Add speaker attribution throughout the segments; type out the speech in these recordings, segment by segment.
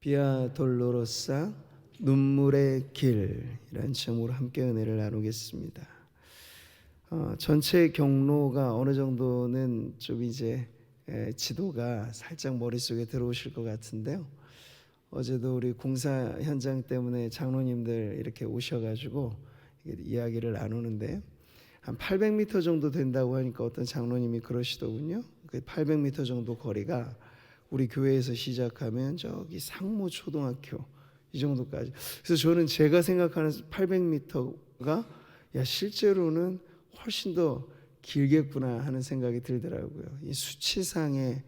Speaker 1: 비아 돌로로사 눈물의 길이라는 제목으로 함께 은혜를 나누겠습니다. 전체 경로가 어느 정도는 좀 이제 지도가 살짝 머릿속에 들어오실 것 같은데요. 어제도 우리 공사 현장 때문에 장로님들 이렇게 오셔가지고 이야기를 나누는데 한 800m 정도 된다고 하니까 어떤 장로님이 그러시더군요. 그 800m 정도 거리가 우리 교회에서 시작하면 저기 상모 초등학교 이 정도까지. 그래서 저는 제가 생각하는 800m가 실제로는 훨씬 더 길겠구나 하는 생각이 들더라고요. 이 수치상의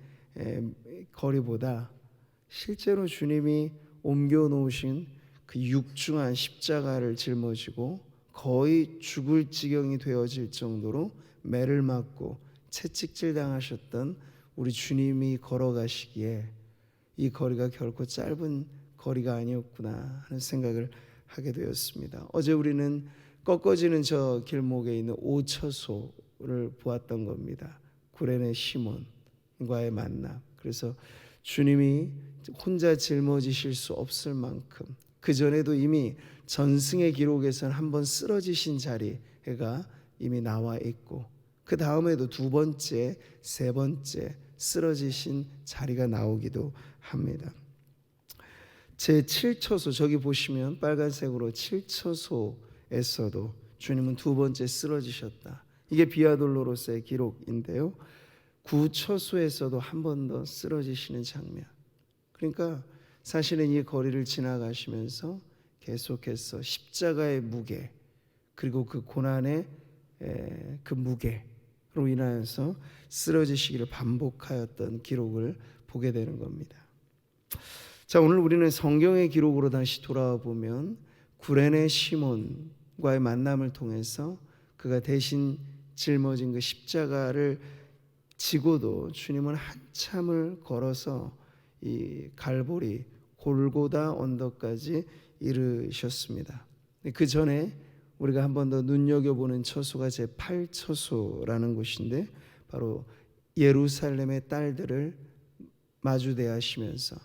Speaker 1: 거리보다 실제로 주님이 옮겨 놓으신 그 육중한 십자가를 짊어지고 거의 죽을 지경이 되어질 정도로 매를 맞고 채찍질 당하셨던 우리 주님이 걸어가시기에 이 거리가 결코 짧은 거리가 아니었구나 하는 생각을 하게 되었습니다. 어제 우리는 꺾어지는 저 길목에 있는 5처소를 보았던 겁니다. 구레네 시몬과의 만남. 그래서 주님이 혼자 짊어지실 수 없을 만큼 그 전에도 이미 전승의 기록에서는 한번 쓰러지신 자리가 이미 나와 있고 그 다음에도 두 번째, 세 번째 쓰러지신 자리가 나오기도 합니다. 제 7처소 저기 보시면 빨간색으로 7처소에서도 주님은 두 번째 쓰러지셨다. 이게 비아돌로로스의 기록인데요. 9처소에서도 한 번 더 쓰러지시는 장면. 그러니까 사실은 이 거리를 지나가시면서 계속해서 십자가의 무게 그리고 그 고난의 그 무게로 인하여서 쓰러지시기를 반복하였던 기록을 보게 되는 겁니다. 자, 오늘 우리는 성경의 기록으로 다시 돌아와 보면 구레네 시몬과의 만남을 통해서 그가 대신 짊어진 그 십자가를 지고도 주님은 한참을 걸어서 이 갈보리 골고다 언덕까지 이르셨습니다. 그 전에 우리가 한 번 더 눈여겨보는 처소가 제8처소라는 곳인데 바로 예루살렘의 딸들을 마주대하시면서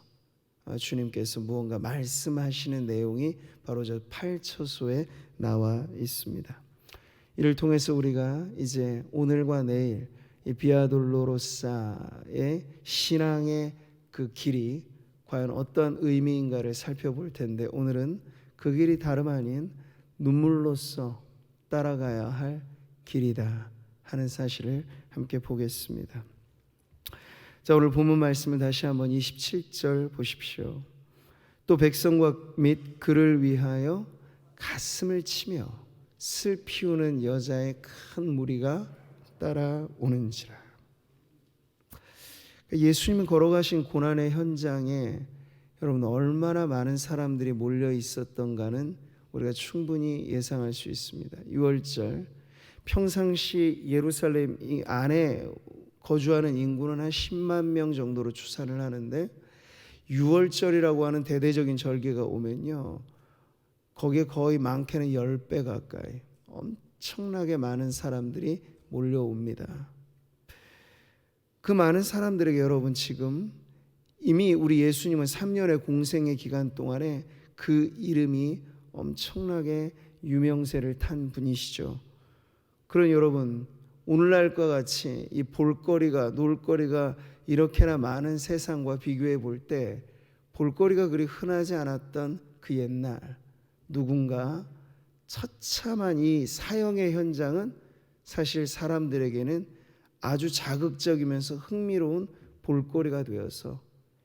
Speaker 1: 주님께서 무언가 말씀하시는 내용이 바로 저 8처소에 나와 있습니다. 이를 통해서 우리가 이제 오늘과 내일 이 비아돌로로사의 신앙의 그 길이 과연 어떤 의미인가를 살펴볼 텐데 오늘은 그 길이 다름 아닌 눈물로써 따라가야 할 길이다 하는 사실을 함께 보겠습니다. 자, 오늘 본문 말씀을 다시 한번 27절 보십시오. 또 백성과 및 그를 위하여 가슴을 치며 슬피우는 여자의 큰 무리가 따라오는지라. 예수님이 걸어가신 고난의 현장에 여러분 얼마나 많은 사람들이 몰려 있었던가는 우리가 충분히 예상할 수 있습니다. 6월절 평상시 예루살렘 안에 거주하는 인구는 한 10만 명 정도로 추산을 하는데 6월절이라고 하는 대대적인 절기가 오면요 거기에 거의 많게는 10배 가까이 엄청나게 많은 사람들이 몰려옵니다. 그 많은 사람들에게 여러분 지금 이미 우리 예수님은 3년의 공생의 기간 동안에 그 이름이 엄청나게 유명세를 탄 분이시죠. 그런 여러분 오늘날과 같이 이 볼거리가 놀거리가 이렇게나 많은 세상과 비교해 볼 때 볼거리가 그리 흔하지 않았던 그 옛날 누군가 처참한 이 사형의 현장은 사실 사람들에게는 아주 자극적이면서 흥미로운 볼거리가 되어서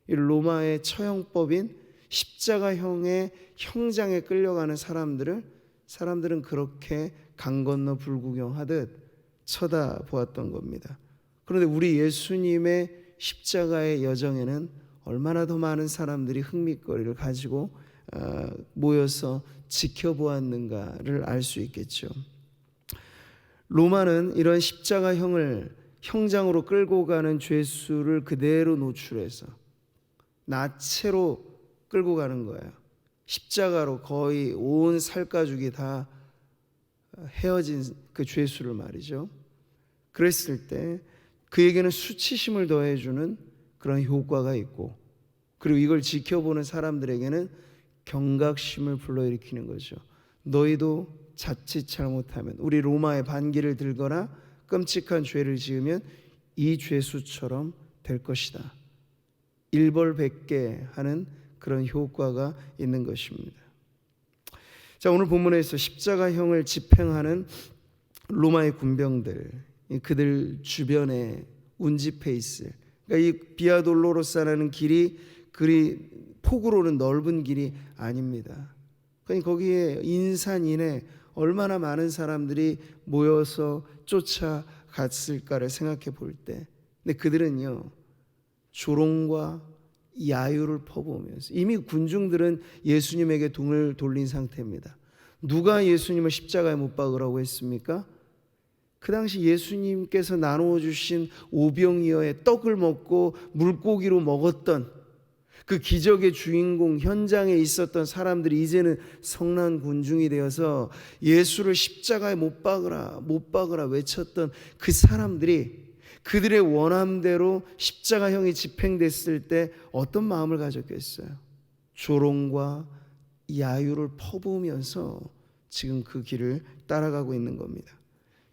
Speaker 1: 이 로마의 처형법인 십자가형의 형장에 끌려가는 사람들은 그렇게 강 건너 불구경하듯 쳐다보았던 겁니다. 그런데 우리 예수님의 십자가의 여정에는 얼마나 더 많은 사람들이 흥미거리를 가지고 모여서 지켜보았는가를 알 수 있겠죠. 로마는 이런 십자가형을 형장으로 끌고 가는 죄수를 그대로 노출해서 나체로 끌고 가는 거예요. 십자가로 거의 온 살가죽이 다 헤어진 그 죄수를 말이죠. 그랬을 때 그에게는 수치심을 더해주는 그런 효과가 있고 그리고 이걸 지켜보는 사람들에게는 경각심을 불러일으키는 거죠. 너희도 자칫 잘못하면, 우리 로마의 반기를 들거나 끔찍한 죄를 지으면 이 죄수처럼 될 것이다. 일벌백계 하는 그런 효과가 있는 것입니다. 자, 오늘 본문에서 십자가형을 집행하는 로마의 군병들, 그들 주변에 운집해 있을, 그러니까 이 비아 돌로로사라는 길이 그리 폭으로는 넓은 길이 아닙니다. 그러니까 거기에 인산인해 얼마나 많은 사람들이 모여서 쫓아갔을까를 생각해 볼 때, 근데 그들은요 조롱과 야유를 퍼부으면서, 이미 군중들은 예수님에게 등을 돌린 상태입니다. 누가 예수님을 십자가에 못 박으라고 했습니까? 그 당시 예수님께서 나누어 주신 오병이어의 떡을 먹고 물고기로 먹었던 그 기적의 주인공, 현장에 있었던 사람들이 이제는 성난 군중이 되어서 예수를 십자가에 못 박으라 외쳤던 그 사람들이 그들의 원함대로 십자가형이 집행됐을 때 어떤 마음을 가졌겠어요? 조롱과 야유를 퍼부으면서 지금 그 길을 따라가고 있는 겁니다.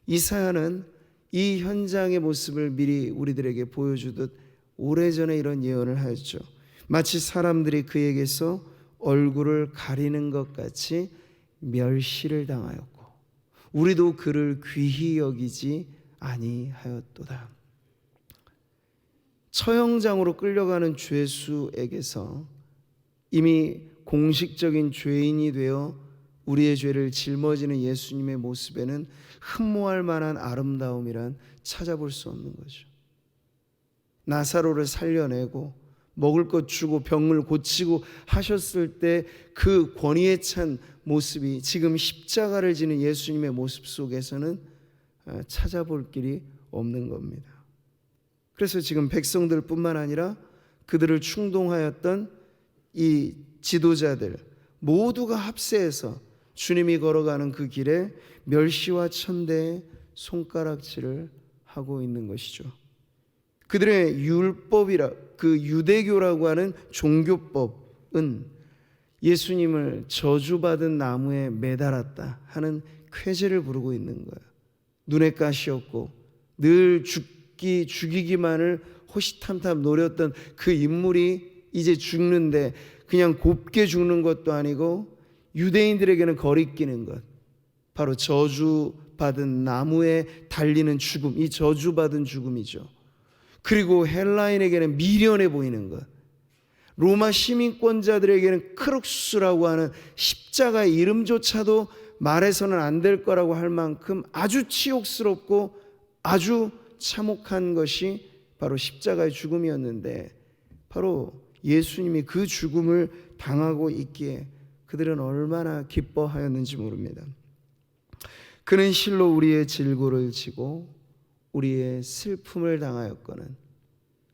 Speaker 1: 이사야는 이 현장의 모습을 미리 우리들에게 보여주듯 오래전에 이런 예언을 하였죠. 마치 사람들이 그에게서 얼굴을 가리는 것 같이 멸시를 당하였고 우리도 그를 귀히 여기지 아니하였도다. 처형장으로 끌려가는 죄수에게서 이미 공식적인 죄인이 되어 우리의 죄를 짊어지는 예수님의 모습에는 흠모할 만한 아름다움이란 찾아볼 수 없는 거죠. 나사로를 살려내고 먹을 것 주고 병을 고치고 하셨을 때 그 권위에 찬 모습이 지금 십자가를 지는 예수님의 모습 속에서는 찾아볼 길이 없는 겁니다. 그래서 지금 백성들뿐만 아니라 그들을 충동하였던 이 지도자들 모두가 합세해서 주님이 걸어가는 그 길에 멸시와 천대의 손가락질을 하고 있는 것이죠. 그들의 그 유대교라고 하는 종교법은 예수님을 저주받은 나무에 매달았다 하는 쾌재를 부르고 있는 거예요. 눈에 가시였고 늘 죽이기만을 호시탐탐 노렸던 그 인물이 이제 죽는데 그냥 곱게 죽는 것도 아니고 유대인들에게는 거리끼는 것, 바로 저주받은 나무에 달리는 죽음, 이 저주받은 죽음이죠. 그리고 헬라인에게는 미련해 보이는 것, 로마 시민권자들에게는 크룩스라고 하는 십자가의 이름조차도 말해서는 안 될 거라고 할 만큼 아주 치욕스럽고 아주 참혹한 것이 바로 십자가의 죽음이었는데, 바로 예수님이 그 죽음을 당하고 있기에 그들은 얼마나 기뻐하였는지 모릅니다. 그는 실로 우리의 질고를 지고 우리의 슬픔을 당하였거늘.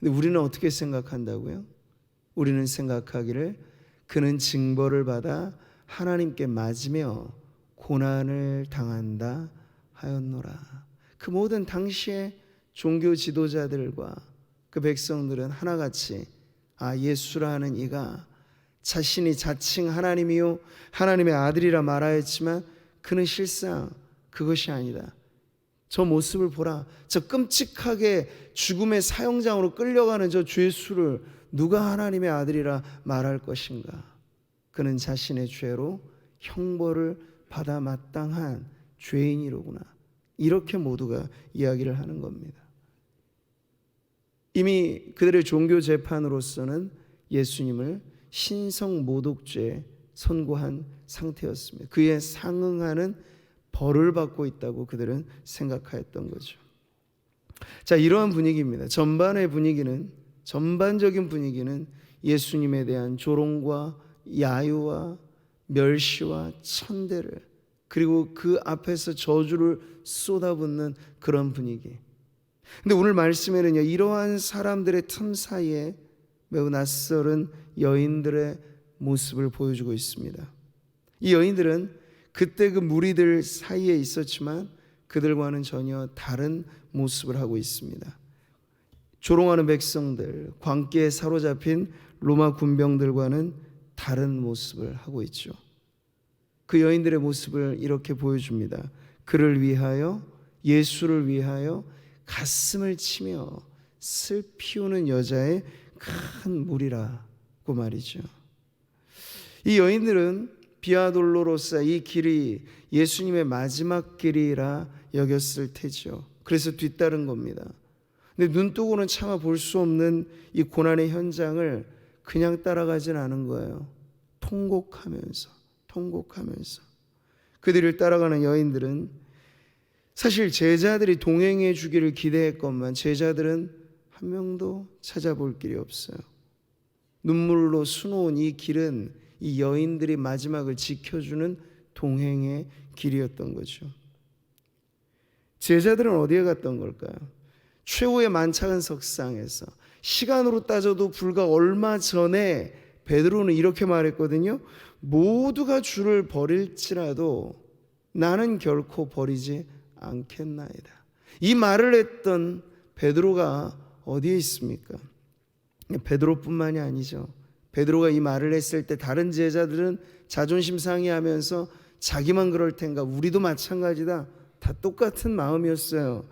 Speaker 1: 근데 우리는 어떻게 생각한다고요? 우리는 생각하기를 그는 징벌을 받아 하나님께 맞으며 고난을 당한다 하였노라. 그 모든 당시의 종교 지도자들과 그 백성들은 하나같이 예수라는 이가 자신이 자칭 하나님이요 하나님의 아들이라 말하였지만 그는 실상 그것이 아니다. 저 모습을 보라. 저 끔찍하게 죽음의 사형장으로 끌려가는 저 죄수를 누가 하나님의 아들이라 말할 것인가? 그는 자신의 죄로 형벌을 받아 마땅한 죄인이로구나. 이렇게 모두가 이야기를 하는 겁니다. 이미 그들의 종교 재판으로서는 예수님을 신성모독죄에 선고한 상태였습니다. 그에 상응하는 벌을 받고 있다고 그들은 생각하였던 거죠. 자, 이러한 분위기입니다. 전반적인 분위기는 예수님에 대한 조롱과 야유와 멸시와 천대를, 그리고 그 앞에서 저주를 쏟아붓는 그런 분위기. 근데 오늘 말씀에는요, 이러한 사람들의 틈 사이에 매우 낯설은 여인들의 모습을 보여주고 있습니다. 이 여인들은 그때 그 무리들 사이에 있었지만 그들과는 전혀 다른 모습을 하고 있습니다. 조롱하는 백성들, 광기에 사로잡힌 로마 군병들과는 다른 모습을 하고 있죠. 그 여인들의 모습을 이렇게 보여줍니다. 그를 위하여, 예수를 위하여 가슴을 치며 슬피 우는 여자의 큰 무리라고 말이죠. 이 여인들은 비아 돌로로사, 이 길이 예수님의 마지막 길이라 여겼을 테죠. 그래서 뒤따른 겁니다. 근데 눈뜨고는 차마 볼 수 없는 이 고난의 현장을 그냥 따라가진 않은 거예요. 통곡하면서 그들을 따라가는 여인들은 사실 제자들이 동행해 주기를 기대했건만 제자들은 한 명도 찾아볼 길이 없어요. 눈물로 수놓은 이 길은 이 여인들이 마지막을 지켜주는 동행의 길이었던 거죠. 제자들은 어디에 갔던 걸까요? 최후의 만찬 석상에서 시간으로 따져도 불과 얼마 전에 베드로는 이렇게 말했거든요. 모두가 주를 버릴지라도 나는 결코 버리지 않겠나이다. 이 말을 했던 베드로가 어디에 있습니까? 베드로뿐만이 아니죠. 베드로가 이 말을 했을 때 다른 제자들은 자존심 상해하면서 자기만 그럴 텐가, 우리도 마찬가지다, 다 똑같은 마음이었어요.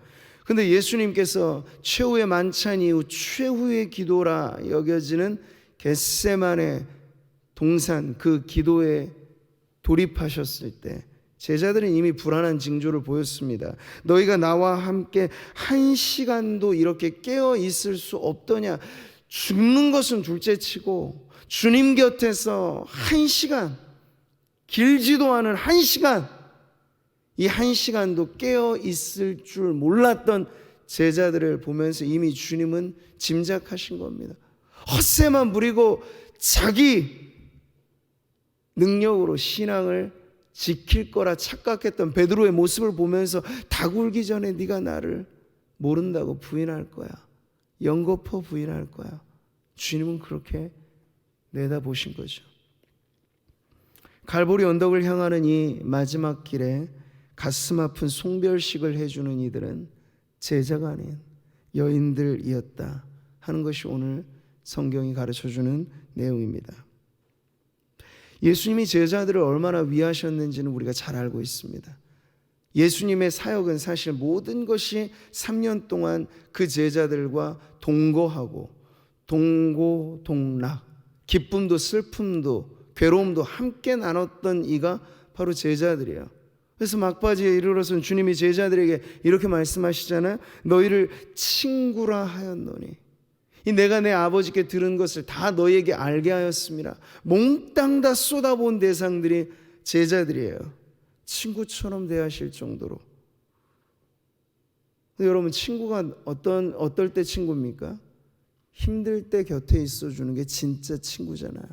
Speaker 1: 근데 예수님께서 최후의 만찬 이후 최후의 기도라 여겨지는 겟세마네 동산 그 기도에 돌입하셨을 때 제자들은 이미 불안한 징조를 보였습니다. 너희가 나와 함께 1시간도 이렇게 깨어 있을 수 없더냐. 죽는 것은 둘째치고 주님 곁에서 1시간, 길지도 않은 1시간, 이 1시간도 깨어 있을 줄 몰랐던 제자들을 보면서 이미 주님은 짐작하신 겁니다. 헛새만 부리고 자기 능력으로 신앙을 지킬 거라 착각했던 베드로의 모습을 보면서 다 굴기 전에 네가 나를 모른다고 부인할 거야, 연거푸 부인할 거야. 주님은 그렇게 내다보신 거죠. 갈보리 언덕을 향하는 이 마지막 길에 가슴 아픈 송별식을 해주는 이들은 제자가 아닌 여인들이었다 하는 것이 오늘 성경이 가르쳐주는 내용입니다. 예수님이 제자들을 얼마나 위하셨는지는 우리가 잘 알고 있습니다. 예수님의 사역은 사실 모든 것이 3년 동안 그 제자들과 동거하고 동고동락, 기쁨도 슬픔도 괴로움도 함께 나눴던 이가 바로 제자들이에요. 그래서 막바지에 이르러서는 주님이 제자들에게 이렇게 말씀하시잖아요. 너희를 친구라 하였노니 이 내가 내 아버지께 들은 것을 다 너희에게 알게 하였습니다. 몽땅 다 쏟아본 대상들이 제자들이에요. 친구처럼 대하실 정도로. 여러분, 친구가 어떨 때 친구입니까? 힘들 때 곁에 있어주는 게 진짜 친구잖아요.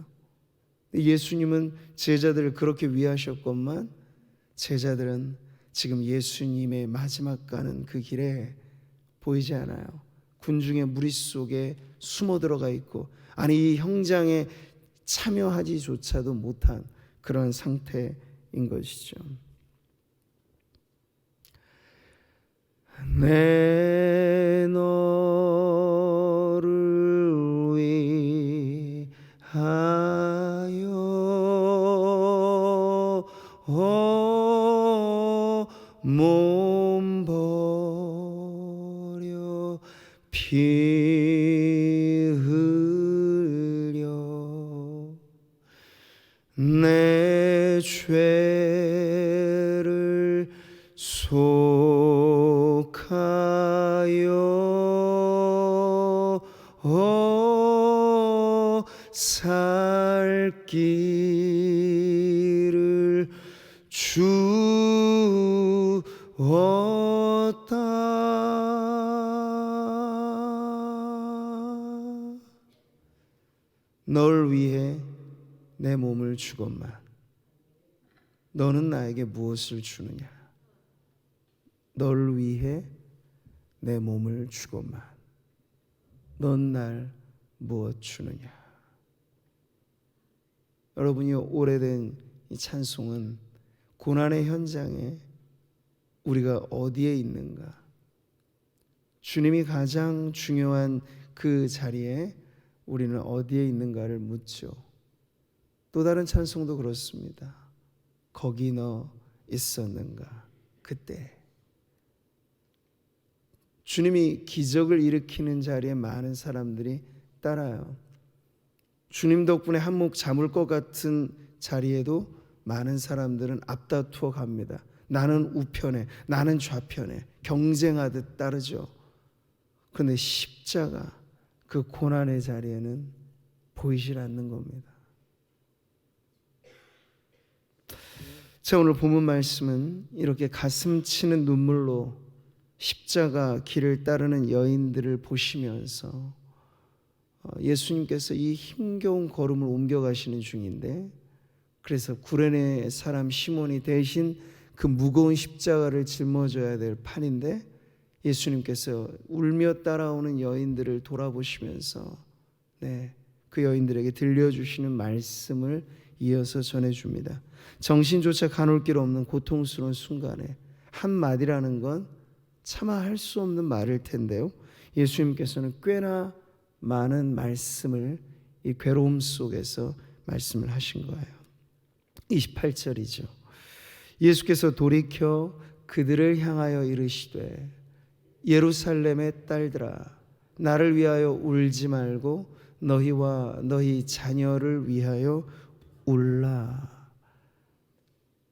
Speaker 1: 예수님은 제자들을 그렇게 위하셨건만 제자들은 지금 예수님의 마지막 가는 그 길에 보이지 않아요. 군중의 무리 속에 숨어 들어가 있고, 아니 이 형장에 참여하지조차도 못한 그런 상태인 것이죠. 내 너를 위하여 몸 버려 피 흘려 내 죄를 속하여 살 길을 주었다. 널 위해 내 몸을 주건만 너는 나에게 무엇을 주느냐. 널 위해 내 몸을 주건만 넌 날 무엇 주느냐. 여러분이 오래된 이 찬송은 고난의 현장에 우리가 어디에 있는가, 주님이 가장 중요한 그 자리에 우리는 어디에 있는가를 묻죠. 또 다른 찬송도 그렇습니다. 거기 너 있었는가 그때. 주님이 기적을 일으키는 자리에 많은 사람들이 따라요. 주님 덕분에 한몫 잡을 것 같은 자리에도 많은 사람들은 앞다투어 갑니다. 나는 우편에, 나는 좌편에 경쟁하듯 따르죠. 그런데 십자가, 그 고난의 자리에는 보이질 않는 겁니다. 자, 오늘 본문 말씀은 이렇게 가슴 치는 눈물로 십자가 길을 따르는 여인들을 보시면서 예수님께서 이 힘겨운 걸음을 옮겨가시는 중인데, 그래서 구레네 사람 시몬이 대신 그 무거운 십자가를 짊어져야 될 판인데, 예수님께서 울며 따라오는 여인들을 돌아보시면서 그 여인들에게 들려주시는 말씀을 이어서 전해줍니다. 정신조차 가눌 길 없는 고통스러운 순간에 한마디라는 건 차마 할 수 없는 말일 텐데요, 예수님께서는 꽤나 많은 말씀을 이 괴로움 속에서 말씀을 하신 거예요. 28절이죠. 예수께서 돌이켜 그들을 향하여 이르시되 예루살렘의 딸들아, 나를 위하여 울지 말고 너희와 너희 자녀를 위하여 울라.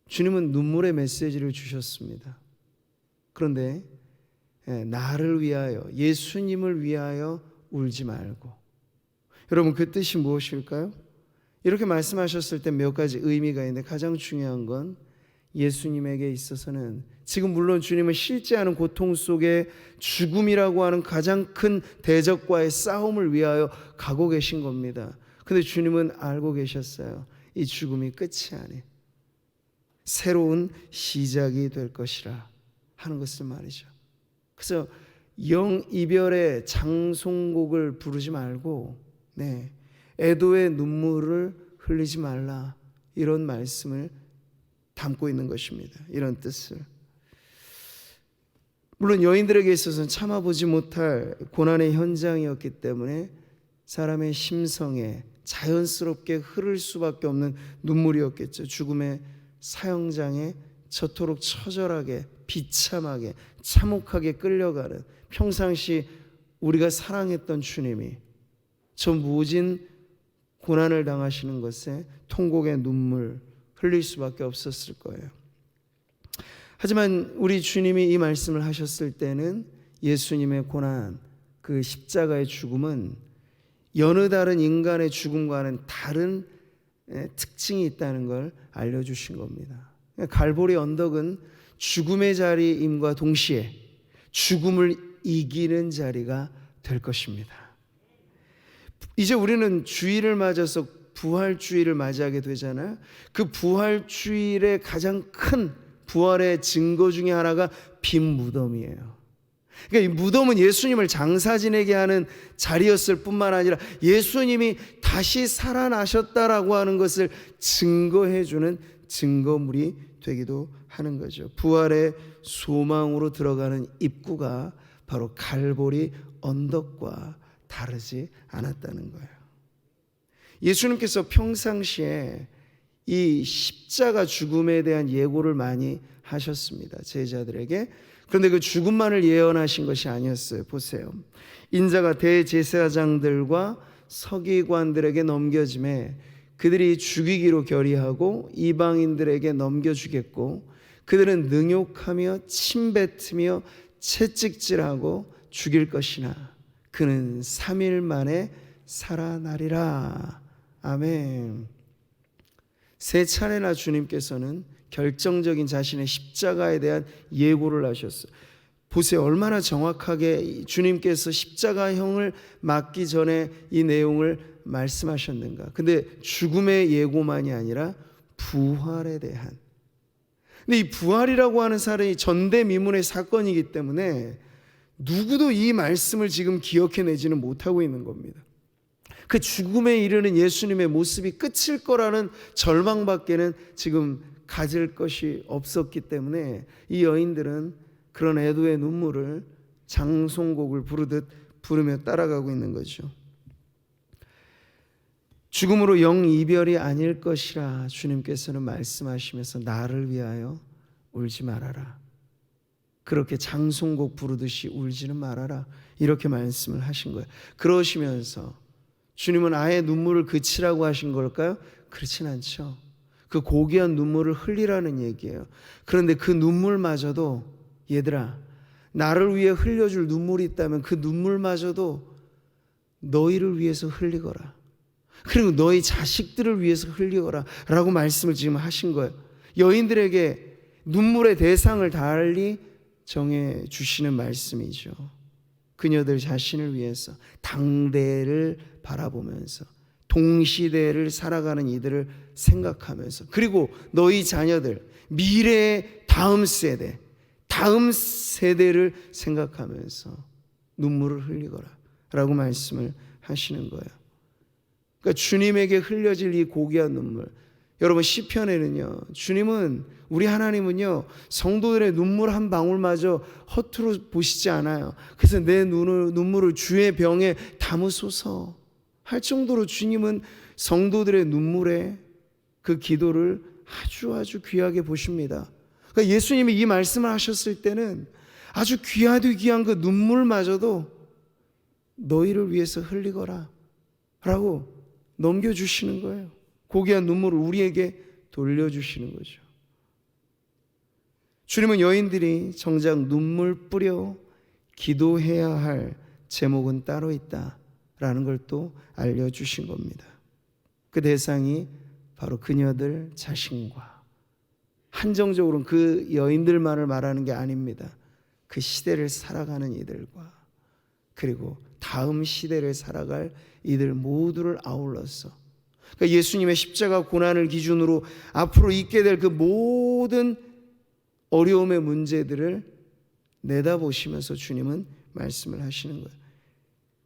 Speaker 1: 주님은 눈물의 메시지를 주셨습니다. 그런데 나를 위하여, 예수님을 위하여 울지 말고. 여러분, 그 뜻이 무엇일까요? 이렇게 말씀하셨을 때 몇 가지 의미가 있는데, 가장 중요한 건 예수님에게 있어서는 지금 물론 주님은 싫지 않은 고통 속에 죽음이라고 하는 가장 큰 대적과의 싸움을 위하여 가고 계신 겁니다. 그런데 주님은 알고 계셨어요. 이 죽음이 끝이 아닌 새로운 시작이 될 것이라 하는 것을 말이죠. 그래서 영 이별의 장송곡을 부르지 말고 애도의 눈물을 흘리지 말라, 이런 말씀을 담고 있는 것입니다. 이런 뜻을. 물론 여인들에게 있어서는 참아보지 못할 고난의 현장이었기 때문에 사람의 심성에 자연스럽게 흐를 수밖에 없는 눈물이었겠죠. 죽음의 사형장에 저토록 처절하게, 비참하게, 참혹하게 끌려가는, 평상시 우리가 사랑했던 주님이 저 무진 고난을 당하시는 것에 통곡의 눈물 흘릴 수밖에 없었을 거예요. 하지만 우리 주님이 이 말씀을 하셨을 때는 예수님의 고난, 그 십자가의 죽음은 여느 다른 인간의 죽음과는 다른 특징이 있다는 걸 알려주신 겁니다. 갈보리 언덕은 죽음의 자리임과 동시에 죽음을 이기는 자리가 될 것입니다. 이제 우리는 주일을 맞아서 부활주일을 맞이하게 되잖아요. 그 부활주일의 가장 큰 부활의 증거 중에 하나가 빈 무덤이에요. 그러니까 이 무덤은 예수님을 장사 지내게 하는 자리였을 뿐만 아니라 예수님이 다시 살아나셨다라고 하는 것을 증거해주는 증거물이 되기도 하는 거죠. 부활의 소망으로 들어가는 입구가 바로 갈보리 언덕과 다르지 않았다는 거예요. 예수님께서 평상시에 이 십자가 죽음에 대한 예고를 많이 하셨습니다, 제자들에게. 그런데 그 죽음만을 예언하신 것이 아니었어요. 보세요. 인자가 대제사장들과 서기관들에게 넘겨짐에 그들이 죽이기로 결의하고 이방인들에게 넘겨주겠고, 그들은 능욕하며 침뱉으며 채찍질하고 죽일 것이나 그는 3일 만에 살아나리라. 아멘. 세 차례나 주님께서는 결정적인 자신의 십자가에 대한 예고를 하셨어요. 보세요, 얼마나 정확하게 주님께서 십자가형을 맞기 전에 이 내용을 말씀하셨는가. 근데 죽음의 예고만이 아니라 부활에 대한, 근데 이 부활이라고 하는 사람이 전대미문의 사건이기 때문에 누구도 이 말씀을 지금 기억해내지는 못하고 있는 겁니다. 그 죽음에 이르는 예수님의 모습이 끝일 거라는 절망밖에는 지금 가질 것이 없었기 때문에 이 여인들은 그런 애도의 눈물을 장송곡을 부르듯 부르며 따라가고 있는 거죠. 죽음으로 영 이별이 아닐 것이라 주님께서는 말씀하시면서 나를 위하여 울지 말아라. 그렇게 장송곡 부르듯이 울지는 말아라. 이렇게 말씀을 하신 거예요. 그러시면서 주님은 아예 눈물을 그치라고 하신 걸까요? 그렇진 않죠. 그 고귀한 눈물을 흘리라는 얘기예요. 그런데 그 눈물마저도 얘들아, 나를 위해 흘려줄 눈물이 있다면 그 눈물마저도 너희를 위해서 흘리거라. 그리고 너희 자식들을 위해서 흘리거라 라고 말씀을 지금 하신 거예요. 여인들에게 눈물의 대상을 달리 정해 주시는 말씀이죠. 그녀들 자신을 위해서 당대를 바라보면서 동시대를 살아가는 이들을 생각하면서, 그리고 너희 자녀들, 미래의 다음 세대를 생각하면서 눈물을 흘리거라 라고 말씀을 하시는 거예요. 그러니까 주님에게 흘려질 이 고귀한 눈물, 여러분 시편에는요, 주님은, 우리 하나님은요, 성도들의 눈물 한 방울마저 허투루 보시지 않아요. 그래서 내 눈물을 주의 병에 담으소서 할 정도로 주님은 성도들의 눈물에 그 기도를 아주 귀하게 보십니다. 그러니까 예수님이 이 말씀을 하셨을 때는 아주 귀하디 귀한 그 눈물마저도 너희를 위해서 흘리거라 라고 넘겨주시는 거예요. 고귀한 눈물을 우리에게 돌려주시는 거죠. 주님은 여인들이 정작 눈물 뿌려 기도해야 할 제목은 따로 있다라는 걸 또 알려주신 겁니다. 그 대상이 바로 그녀들 자신과, 한정적으로는 그 여인들만을 말하는 게 아닙니다. 그 시대를 살아가는 이들과, 그리고 다음 시대를 살아갈 이들 모두를 아울러서, 그러니까 예수님의 십자가 고난을 기준으로 앞으로 있게 될 그 모든 어려움의 문제들을 내다보시면서 주님은 말씀을 하시는 거예요.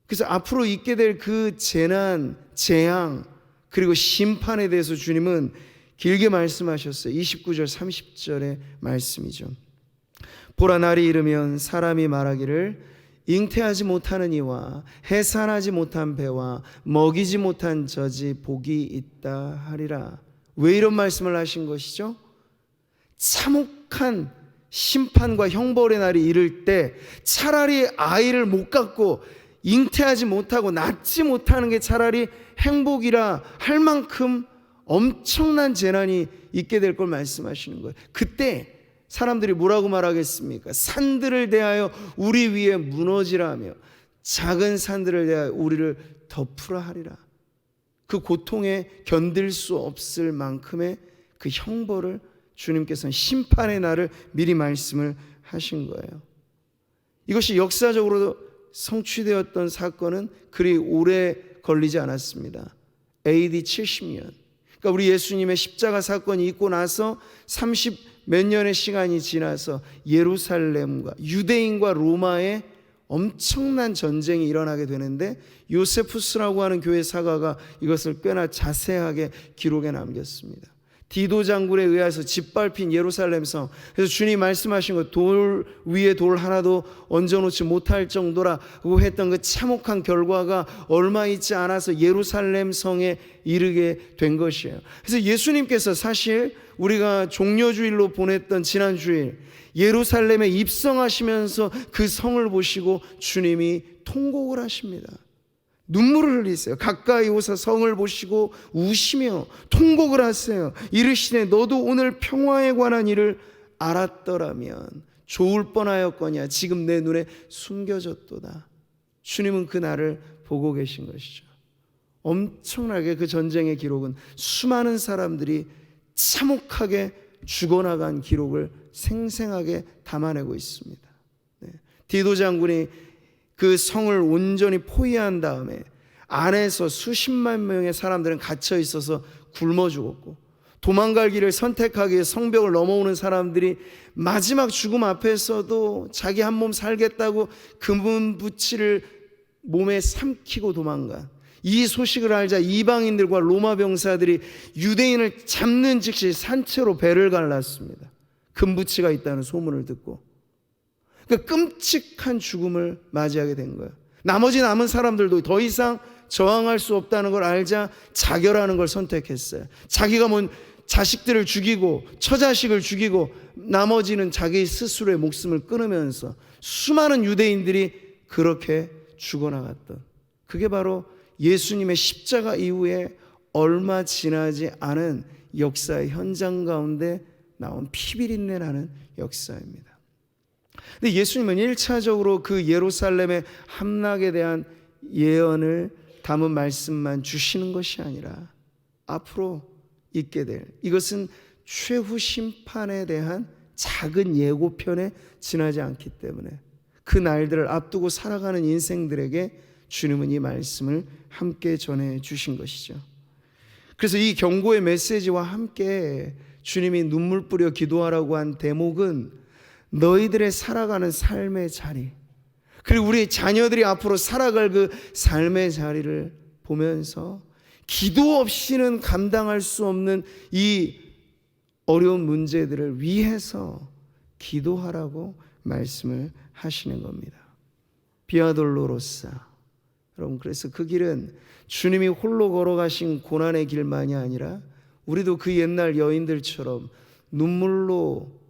Speaker 1: 그래서 앞으로 있게 될 그 재난, 재앙, 그리고 심판에 대해서 주님은 길게 말씀하셨어요. 29절 30절의 말씀이죠. 보라, 날이 이르면 사람이 말하기를 잉태하지 못하는 이와 해산하지 못한 배와 먹이지 못한 젖이 복이 있다 하리라. 왜 이런 말씀을 하신 것이죠? 참혹한 심판과 형벌의 날이 이를 때 차라리 아이를 못 갖고 잉태하지 못하고 낳지 못하는 게 차라리 행복이라 할 만큼 엄청난 재난이 있게 될 걸 말씀하시는 거예요. 그때 사람들이 뭐라고 말하겠습니까? 산들을 대하여 우리 위에 무너지라 하며 작은 산들을 대하여 우리를 덮으라 하리라. 그 고통에 견딜 수 없을 만큼의 그 형벌을 주님께서는, 심판의 날을 미리 말씀을 하신 거예요. 이것이 역사적으로 성취되었던 사건은 그리 오래 걸리지 않았습니다. AD 70년. 그러니까 우리 예수님의 십자가 사건이 있고 나서 30 몇 년의 시간이 지나서 예루살렘과 유대인과 로마의 엄청난 전쟁이 일어나게 되는데, 요세푸스라고 하는 교회 사가가 이것을 꽤나 자세하게 기록에 남겼습니다. 디도 장군에 의해서 짓밟힌 예루살렘 성, 그래서 주님 말씀하신 것, 돌 위에 돌 하나도 얹어놓지 못할 정도라고 했던 그 참혹한 결과가 얼마 있지 않아서 예루살렘 성에 이르게 된 것이에요. 그래서 예수님께서 사실 우리가 종려주일로 보냈던 지난 주일 예루살렘에 입성하시면서 그 성을 보시고 주님이 통곡을 하십니다. 눈물을 흘리세요. 가까이 오사 성을 보시고 우시며 통곡을 하세요. 이르시되 너도 오늘 평화에 관한 일을 알았더라면 좋을 뻔하였거냐. 지금 내 눈에 숨겨졌도다. 주님은 그 날을 보고 계신 것이죠. 엄청나게 그 전쟁의 기록은 수많은 사람들이 참혹하게 죽어나간 기록을 생생하게 담아내고 있습니다. 디도 장군이 그 성을 온전히 포위한 다음에 안에서 수십만 명의 사람들은 갇혀 있어서 굶어 죽었고, 도망갈 길을 선택하기 위해 성벽을 넘어오는 사람들이 마지막 죽음 앞에서도 자기 한 몸 살겠다고 금은부치를 몸에 삼키고 도망간, 이 소식을 알자 이방인들과 로마 병사들이 유대인을 잡는 즉시 산채로 배를 갈랐습니다. 금부치가 있다는 소문을 듣고. 그러니까 끔찍한 죽음을 맞이하게 된 거예요. 나머지 남은 사람들도 더 이상 저항할 수 없다는 걸 알자 자결하는 걸 선택했어요. 자기가 자식들을 죽이고 처자식을 죽이고 나머지는 자기 스스로의 목숨을 끊으면서 수많은 유대인들이 그렇게 죽어나갔던, 그게 바로 예수님의 십자가 이후에 얼마 지나지 않은 역사의 현장 가운데 나온 피비린내 나는 역사입니다. 근데 예수님은 1차적으로 그 예루살렘의 함락에 대한 예언을 담은 말씀만 주시는 것이 아니라 앞으로 있게 될, 이것은 최후 심판에 대한 작은 예고편에 지나지 않기 때문에 그 날들을 앞두고 살아가는 인생들에게 주님은 이 말씀을 함께 전해 주신 것이죠. 그래서 이 경고의 메시지와 함께 주님이 눈물 뿌려 기도하라고 한 대목은 너희들의 살아가는 삶의 자리, 그리고 우리 자녀들이 앞으로 살아갈 그 삶의 자리를 보면서 기도 없이는 감당할 수 없는 이 어려운 문제들을 위해서 기도하라고 말씀을 하시는 겁니다. 비아 돌로로사. 여러분, 그래서 그 길은 주님이 홀로 걸어가신 고난의 길만이 아니라 우리도 그 옛날 여인들처럼 눈물로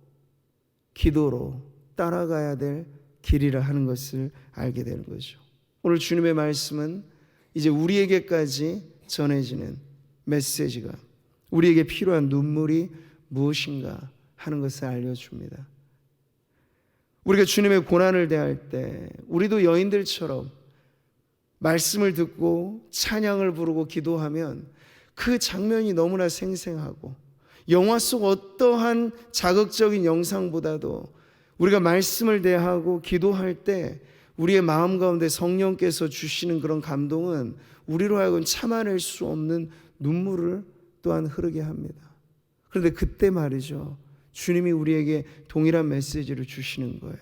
Speaker 1: 기도로 따라가야 될 길이라 하는 것을 알게 되는 거죠. 오늘 주님의 말씀은 이제 우리에게까지 전해지는 메시지가, 우리에게 필요한 눈물이 무엇인가 하는 것을 알려줍니다. 우리가 주님의 고난을 대할 때 우리도 여인들처럼 말씀을 듣고 찬양을 부르고 기도하면 그 장면이 너무나 생생하고 영화 속 어떠한 자극적인 영상보다도 우리가 말씀을 대하고 기도할 때 우리의 마음 가운데 성령께서 주시는 그런 감동은 우리로 하여금 참아낼 수 없는 눈물을 또한 흐르게 합니다. 그런데 그때 말이죠, 주님이 우리에게 동일한 메시지를 주시는 거예요.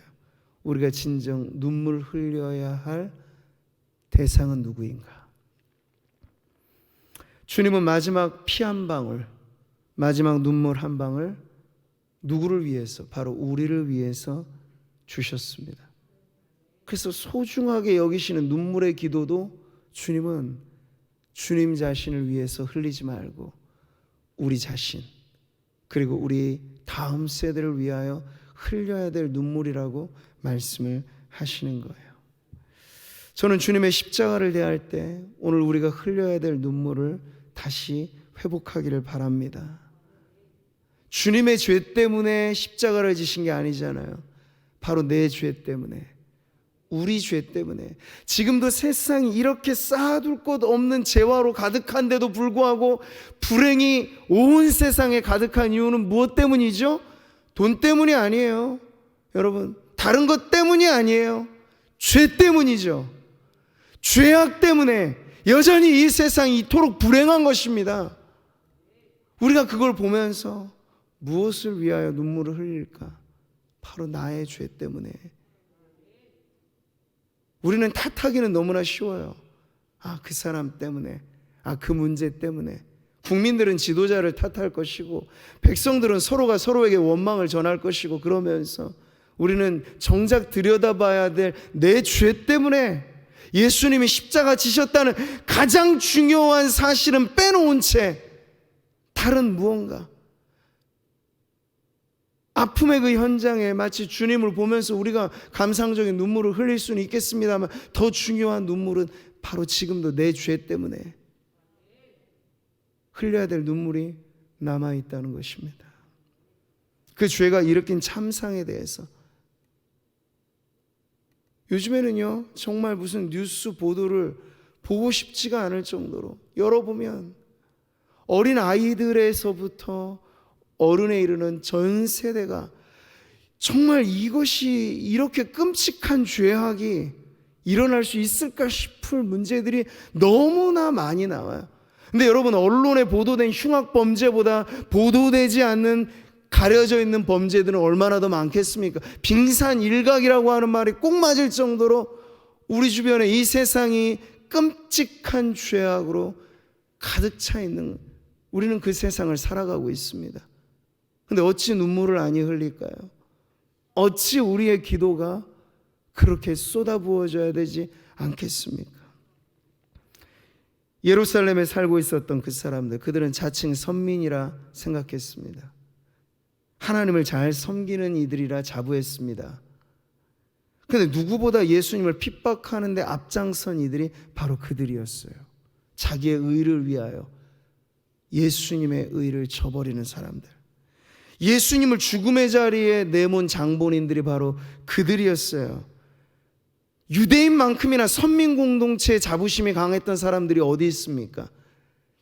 Speaker 1: 우리가 진정 눈물 흘려야 할 대상은 누구인가? 주님은 마지막 피 한 방울, 마지막 눈물 한 방울 누구를 위해서? 바로 우리를 위해서 주셨습니다. 그래서 소중하게 여기시는 눈물의 기도도 주님은 주님 자신을 위해서 흘리지 말고 우리 자신, 그리고 우리 다음 세대를 위하여 흘려야 될 눈물이라고 말씀을 하시는 거예요. 저는 주님의 십자가를 대할 때 오늘 우리가 흘려야 될 눈물을 다시 회복하기를 바랍니다. 주님의 죄 때문에 십자가를 지신 게 아니잖아요. 바로 내 죄 때문에, 우리 죄 때문에. 지금도 세상이 이렇게 쌓아둘 것 없는 재화로 가득한데도 불구하고 불행이 온 세상에 가득한 이유는 무엇 때문이죠? 돈 때문이 아니에요. 여러분, 다른 것 때문이 아니에요. 죄 때문이죠. 죄악 때문에 여전히 이 세상이 이토록 불행한 것입니다. 우리가 그걸 보면서 무엇을 위하여 눈물을 흘릴까? 바로 나의 죄 때문에. 우리는 탓하기는 너무나 쉬워요. 그 사람 때문에, 그 문제 때문에. 국민들은 지도자를 탓할 것이고 백성들은 서로가 서로에게 원망을 전할 것이고, 그러면서 우리는 정작 들여다봐야 될 내 죄 때문에 예수님이 십자가 지셨다는 가장 중요한 사실은 빼놓은 채 다른 무언가, 아픔의 그 현장에 마치 주님을 보면서 우리가 감상적인 눈물을 흘릴 수는 있겠습니다만 더 중요한 눈물은 바로 지금도 내 죄 때문에 흘려야 될 눈물이 남아있다는 것입니다. 그 죄가 일으킨 참상에 대해서 요즘에는요, 정말 무슨 뉴스 보도를 보고 싶지가 않을 정도로 열어보면 어린 아이들에서부터 어른에 이르는 전 세대가 정말 이것이 이렇게 끔찍한 죄악이 일어날 수 있을까 싶을 문제들이 너무나 많이 나와요. 근데 여러분, 언론에 보도된 흉악 범죄보다 보도되지 않는 가려져 있는 범죄들은 얼마나 더 많겠습니까? 빙산일각이라고 하는 말이 꼭 맞을 정도로 우리 주변에 이 세상이 끔찍한 죄악으로 가득 차 있는, 우리는 그 세상을 살아가고 있습니다. 근데 어찌 눈물을 아니 흘릴까요? 어찌 우리의 기도가 그렇게 쏟아부어져야 되지 않겠습니까? 예루살렘에 살고 있었던 그 사람들, 그들은 자칭 선민이라 생각했습니다. 하나님을 잘 섬기는 이들이라 자부했습니다. 그런데 누구보다 예수님을 핍박하는데 앞장선 이들이 바로 그들이었어요. 자기의 의를 위하여 예수님의 의를 저버리는 사람들, 예수님을 죽음의 자리에 내몬 장본인들이 바로 그들이었어요. 유대인만큼이나 선민 공동체의 자부심이 강했던 사람들이 어디 있습니까?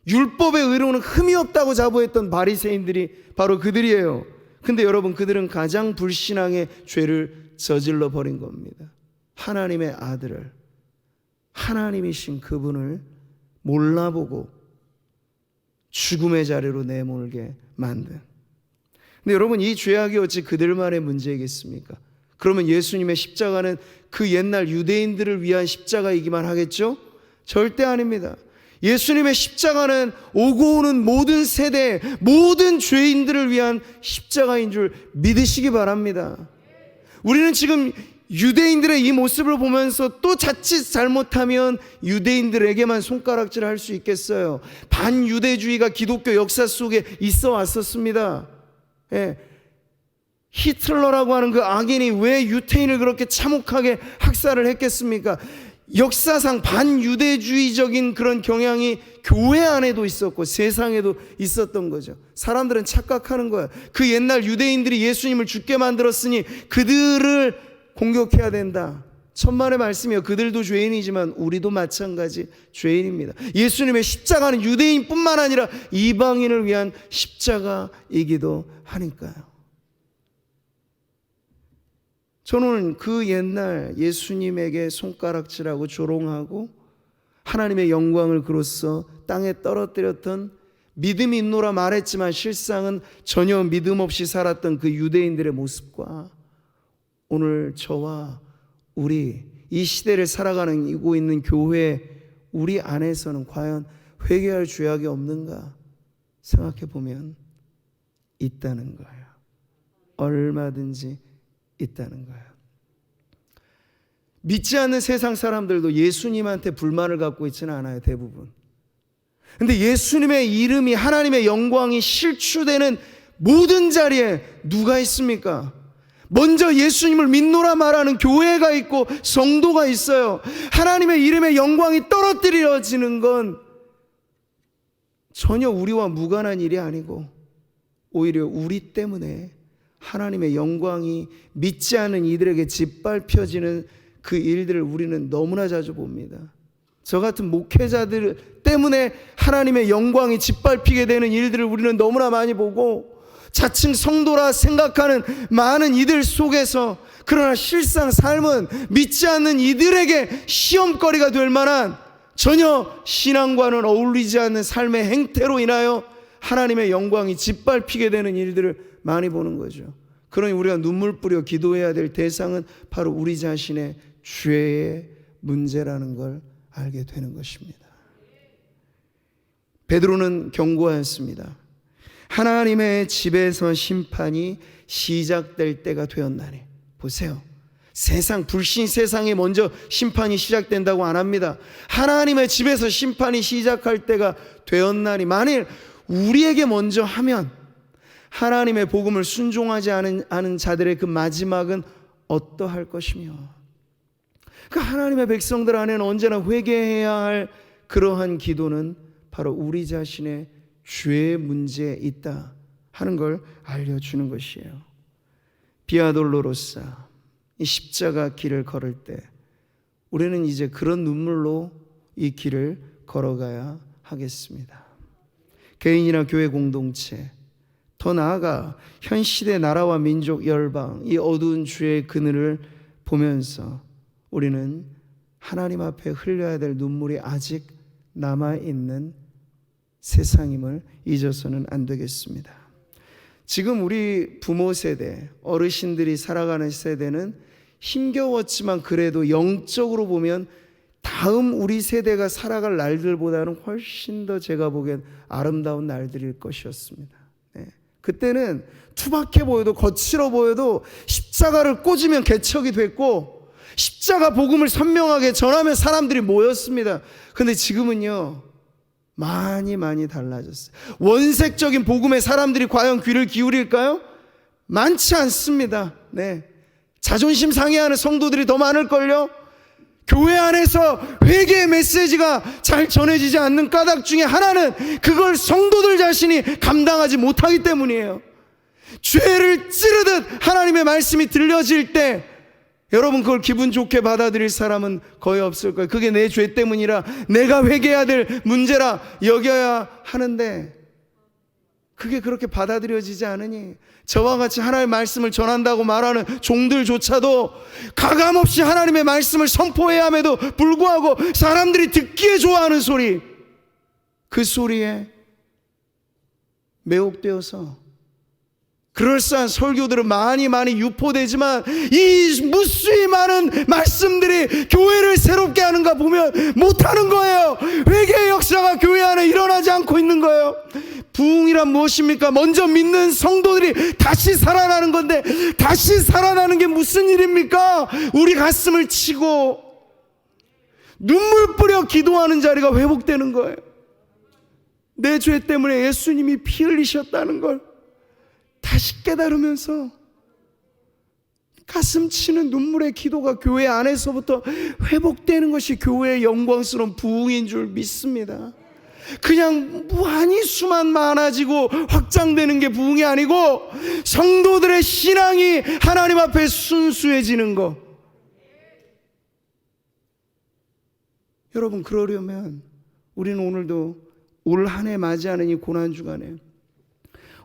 Speaker 1: 율법의 의로는 흠이 없다고 자부했던 바리새인들이 바로 그들이에요. 근데 여러분, 그들은 가장 불신앙의 죄를 저질러 버린 겁니다. 하나님의 아들을, 하나님이신 그분을 몰라보고 죽음의 자리로 내몰게 만든. 근데 여러분, 이 죄악이 어찌 그들만의 문제이겠습니까? 그러면 예수님의 십자가는 그 옛날 유대인들을 위한 십자가이기만 하겠죠? 절대 아닙니다. 예수님의 십자가는 오고 오는 모든 세대, 모든 죄인들을 위한 십자가인 줄 믿으시기 바랍니다. 우리는 지금 유대인들의 이 모습을 보면서 또 자칫 잘못하면 유대인들에게만 손가락질 할 수 있겠어요. 반유대주의가 기독교 역사 속에 있어 왔었습니다. 예. 히틀러라고 하는 그 악인이 왜 유태인을 그렇게 참혹하게 학살을 했겠습니까? 역사상 반유대주의적인 그런 경향이 교회 안에도 있었고 세상에도 있었던 거죠. 사람들은 착각하는 거야. 그 옛날 유대인들이 예수님을 죽게 만들었으니 그들을 공격해야 된다. 천만의 말씀이요. 그들도 죄인이지만 우리도 마찬가지 죄인입니다. 예수님의 십자가는 유대인뿐만 아니라 이방인을 위한 십자가이기도 하니까요. 저는 그 옛날 예수님에게 손가락질하고 조롱하고 하나님의 영광을 그로써 땅에 떨어뜨렸던 믿음이 있노라 말했지만 실상은 전혀 믿음 없이 살았던 그 유대인들의 모습과 오늘 저와 우리 이 시대를 살아가고 있는 교회 우리 안에서는 과연 회개할 죄악이 없는가 생각해 보면 있다는 거예요. 얼마든지 있다는 거예요. 믿지 않는 세상 사람들도 예수님한테 불만을 갖고 있지는 않아요. 대부분. 근데 예수님의 이름이, 하나님의 영광이 실추되는 모든 자리에 누가 있습니까? 먼저 예수님을 믿노라 말하는 교회가 있고 성도가 있어요. 하나님의 이름의 영광이 떨어뜨려지는 건 전혀 우리와 무관한 일이 아니고 오히려 우리 때문에 하나님의 영광이 믿지 않은 이들에게 짓밟혀지는 그 일들을 우리는 너무나 자주 봅니다. 저 같은 목회자들 때문에 하나님의 영광이 짓밟히게 되는 일들을 우리는 너무나 많이 보고 자칭 성도라 생각하는 많은 이들 속에서 그러나 실상 삶은 믿지 않는 이들에게 시험거리가 될 만한 전혀 신앙과는 어울리지 않는 삶의 행태로 인하여 하나님의 영광이 짓밟히게 되는 일들을 많이 보는 거죠. 그러니 우리가 눈물 뿌려 기도해야 될 대상은 바로 우리 자신의 죄의 문제라는 걸 알게 되는 것입니다. 베드로는 경고하였습니다. 하나님의 집에서 심판이 시작될 때가 되었나니. 보세요. 세상, 불신 세상에 먼저 심판이 시작된다고 안 합니다. 하나님의 집에서 심판이 시작할 때가 되었나니. 만일 우리에게 먼저 하면 하나님의 복음을 순종하지 않은 자들의 그 마지막은 어떠할 것이며, 그 하나님의 백성들 안에는 언제나 회개해야 할 그러한 기도는 바로 우리 자신의 죄의 문제에 있다 하는 걸 알려주는 것이에요. 비아돌로로사, 이 십자가 길을 걸을 때 우리는 이제 그런 눈물로 이 길을 걸어가야 하겠습니다. 개인이나 교회 공동체, 더 나아가 현 시대 나라와 민족, 열방, 이 어두운 죄의 그늘을 보면서 우리는 하나님 앞에 흘려야 될 눈물이 아직 남아있는 세상임을 잊어서는 안 되겠습니다. 지금 우리 부모 세대, 어르신들이 살아가는 세대는 힘겨웠지만 그래도 영적으로 보면 다음 우리 세대가 살아갈 날들보다는 훨씬 더 제가 보기엔 아름다운 날들일 것이었습니다. 네. 그때는 투박해 보여도 거칠어 보여도 십자가를 꽂으면 개척이 됐고 십자가 복음을 선명하게 전하면 사람들이 모였습니다. 그런데 지금은요, 많이 달라졌어요. 원색적인 복음에 사람들이 과연 귀를 기울일까요? 많지 않습니다. 네. 자존심 상해하는 성도들이 더 많을걸요? 교회 안에서 회개의 메시지가 잘 전해지지 않는 까닭 중에 하나는 그걸 성도들 자신이 감당하지 못하기 때문이에요. 죄를 찌르듯 하나님의 말씀이 들려질 때 여러분 그걸 기분 좋게 받아들일 사람은 거의 없을 거예요. 그게 내 죄 때문이라 내가 회개해야 될 문제라 여겨야 하는데 그게 그렇게 받아들여지지 않으니 저와 같이 하나님의 말씀을 전한다고 말하는 종들조차도 가감없이 하나님의 말씀을 선포해야 함에도 불구하고 사람들이 듣기에 좋아하는 소리, 그 소리에 매혹되어서 그럴싸한 설교들은 많이 유포되지만 이 무수히 많은 말씀들이 교회를 새롭게 하는가 보면 못하는 거예요. 회개의 역사가 교회 안에 일어나지 않고 있는 거예요. 부흥이란 무엇입니까? 먼저 믿는 성도들이 다시 살아나는 건데 다시 살아나는 게 무슨 일입니까? 우리 가슴을 치고 눈물 뿌려 기도하는 자리가 회복되는 거예요. 내 죄 때문에 예수님이 피 흘리셨다는 걸 다시 깨달으면서 가슴 치는 눈물의 기도가 교회 안에서부터 회복되는 것이 교회의 영광스러운 부흥인 줄 믿습니다. 그냥 무한히 수만 많아지고 확장되는 게 부흥이 아니고 성도들의 신앙이 하나님 앞에 순수해지는 거. 여러분 그러려면 우리는 오늘도 올 한 해 맞이하는 이 고난주간에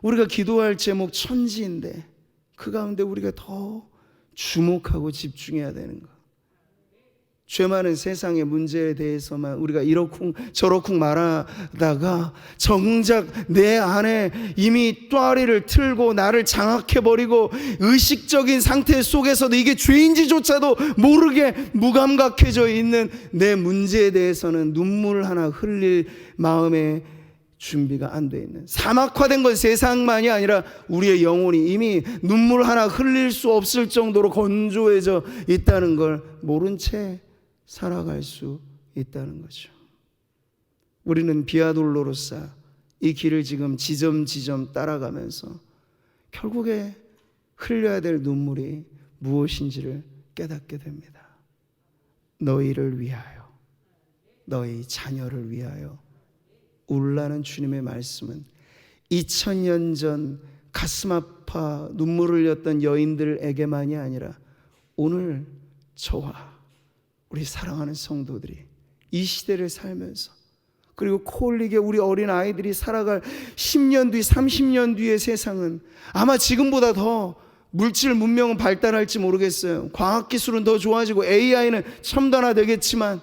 Speaker 1: 우리가 기도할 제목 천지인데 그 가운데 우리가 더 주목하고 집중해야 되는 거. 죄 많은 세상의 문제에 대해서만 우리가 이러쿵 저러쿵 말하다가 정작 내 안에 이미 또아리를 틀고 나를 장악해버리고 의식적인 상태 속에서도 이게 죄인지조차도 모르게 무감각해져 있는 내 문제에 대해서는 눈물 하나 흘릴 마음에 준비가 안 돼 있는, 사막화된 건 세상만이 아니라 우리의 영혼이 이미 눈물 하나 흘릴 수 없을 정도로 건조해져 있다는 걸 모른 채 살아갈 수 있다는 거죠. 우리는 비아돌로로사 이 길을 지금 지점지점 따라가면서 결국에 흘려야 될 눈물이 무엇인지를 깨닫게 됩니다. 너희를 위하여, 너희 자녀를 위하여 울라는 주님의 말씀은 2000년 전 가슴 아파 눈물을 흘렸던 여인들에게만이 아니라 오늘 저와 우리 사랑하는 성도들이 이 시대를 살면서 그리고 코올리게 우리 어린 아이들이 살아갈 10년 뒤 30년 뒤의 세상은 아마 지금보다 더 물질 문명은 발달할지 모르겠어요. 과학기술은 더 좋아지고 AI는 첨단화되겠지만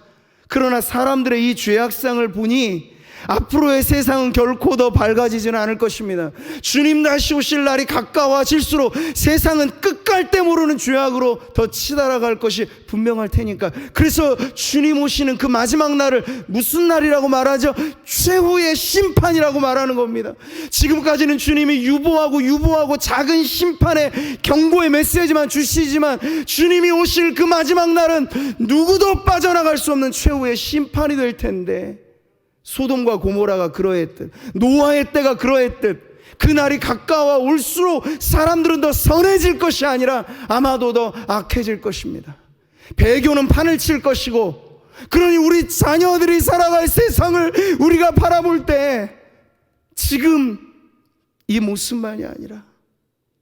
Speaker 1: 그러나 사람들의 이 죄악상을 보니 앞으로의 세상은 결코 더 밝아지지는 않을 것입니다. 주님 다시 오실 날이 가까워질수록 세상은 끝갈 때 모르는 죄악으로 더 치달아갈 것이 분명할 테니까. 그래서 주님 오시는 그 마지막 날을 무슨 날이라고 말하죠? 최후의 심판이라고 말하는 겁니다. 지금까지는 주님이 유보하고 작은 심판의 경고의 메시지만 주시지만 주님이 오실 그 마지막 날은 누구도 빠져나갈 수 없는 최후의 심판이 될 텐데, 소돔과 고모라가 그러했듯 노아의 때가 그러했듯 그날이 가까워 올수록 사람들은 더 선해질 것이 아니라 아마도 더 악해질 것입니다. 배교는 판을 칠 것이고, 그러니 우리 자녀들이 살아갈 세상을 우리가 바라볼 때 지금 이 모습만이 아니라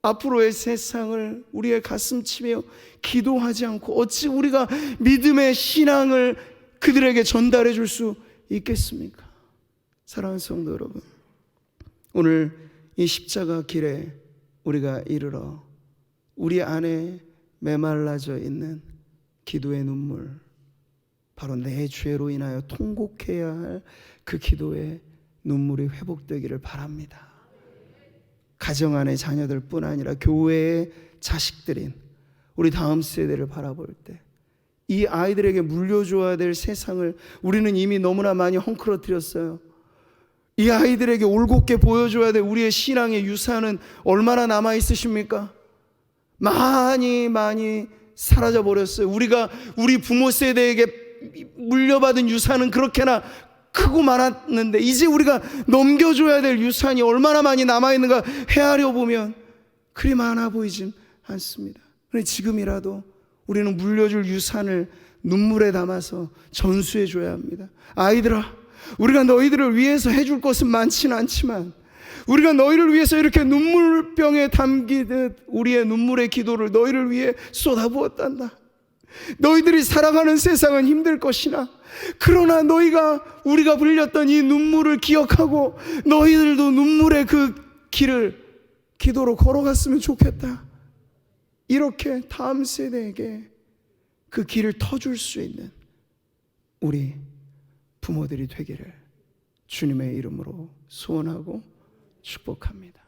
Speaker 1: 앞으로의 세상을 우리의 가슴 치며 기도하지 않고 어찌 우리가 믿음의 신앙을 그들에게 전달해 줄 수 있겠습니까? 사랑하는 성도 여러분, 오늘 이 십자가 길에 우리가 이르러 우리 안에 메말라져 있는 기도의 눈물, 바로 내 죄로 인하여 통곡해야 할 그 기도의 눈물이 회복되기를 바랍니다. 가정 안의 자녀들뿐 아니라 교회의 자식들인 우리 다음 세대를 바라볼 때 이 아이들에게 물려줘야 될 세상을 우리는 이미 너무나 많이 헝클어뜨렸어요. 이 아이들에게 올곧게 보여줘야 될 우리의 신앙의 유산은 얼마나 남아있으십니까? 많이 사라져버렸어요. 우리 부모 세대에게 물려받은 유산은 그렇게나 크고 많았는데 이제 우리가 넘겨줘야 될 유산이 얼마나 많이 남아있는가 헤아려 보면 그리 많아 보이진 않습니다. 그런데 지금이라도 우리는 물려줄 유산을 눈물에 담아서 전수해 줘야 합니다. 아이들아, 우리가 너희들을 위해서 해줄 것은 많지는 않지만 우리가 너희를 위해서 이렇게 눈물병에 담기듯 우리의 눈물의 기도를 너희를 위해 쏟아부었단다. 너희들이 살아가는 세상은 힘들 것이나 그러나 너희가 우리가 흘렸던 이 눈물을 기억하고 너희들도 눈물의 그 길을 기도로 걸어갔으면 좋겠다. 이렇게 다음 세대에게 그 길을 터줄 수 있는 우리 부모들이 되기를 주님의 이름으로 소원하고 축복합니다.